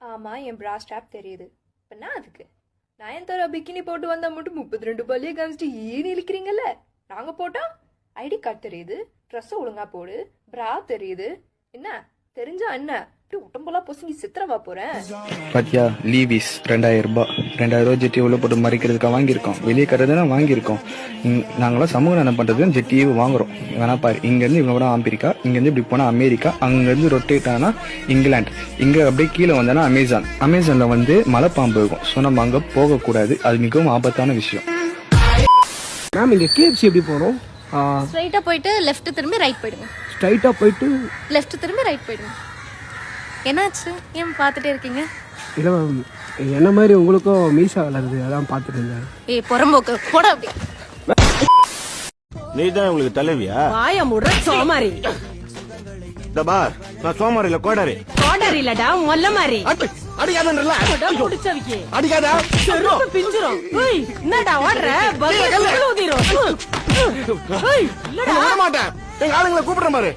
ஆமா, என் பிரா ஸ்ட்ராப் தெரியுது. இப்ப நான் அதுக்கு நயன்தாரா பிக்கினி போட்டு வந்தா மட்டும் 32 பல்லியை காமிச்சிட்டு ஏன் இழுக்கிறீங்கல்ல? நாங்க போட்டா ஐடி கார்டு தெரியுது, ட்ரெஸ் ஒழுங்கா போடு, பிரா தெரியுது. என்ன தெரிஞ்சா என்ன இப்படி உடம்பெல்லாம் பொசுங்கி சித்திரவா போறேன்? பாத்தியா, லீவிஸ் 2000 ஜெட்டி உள்ள போட்டு மறைக்கிறதுக்காக வாங்கியிருக்கோம். வெளியே கட்டுறதுனா வாங்கியிருக்கோம். நாங்களாம் சமூக நலம் பண்றதுன்னு ஜெட்டியே வாங்குறோம். வேணா பாரு, இங்கேருந்து இவங்க போனா ஆப்பிரிக்கா, இங்கேருந்து இப்படி போனா அமெரிக்கா, அங்கேருந்து ரொட்டேட் ஆனா இங்கிலாந்து, இங்க அப்படியே கீழே வந்தனா அமேசான்ல வந்து மலைப்பாம்பு இருக்கும். ஸோ நம்ம அங்க போகக்கூடாது, அது மிகவும் ஆபத்தான விஷயம். மேம் இங்க கேஎஃப்சி எப்படி போறோம்? ஸ்ட்ரைட்டா போயிட்டு லெஃப்ட் திரும்பி ரைட் போயிடுங்க. ஸ்ட்ரைட்டா போயிட்டு லெஃப்ட் திரும்பி ரைட் போயிடுங்க. என்னாச்சு, ஏன் பார்த்துட்டே இருக்கீங்க? இல்லை மேம், என்ன மாதிரி உங்களுக்கும் மீசா வளருது, அதான் பார்த்துட்டு இருந்தேன். ஏய் பொறம்போக்கு போட அப்படி. நீ தான் உங்களுக்கு தலைவியா? வாய முடுற சோமாரி. தபா, நான் சோமாரி இல்ல, கோடாரி. கோடாரி இல்லடா, மொல்ல மாதிரி. அடிக்காதன்றல. புடிச்சவிக்கே அடிக்காதா? செருப்பு பிஞ்சிரும். ஏய் என்னடா ஓடுற? பல்ல ஊதிரும். ஏய் இல்லடா, மாட்டேன். எங்க ஆளுங்களை கூப்பிடுறேன் பாரு.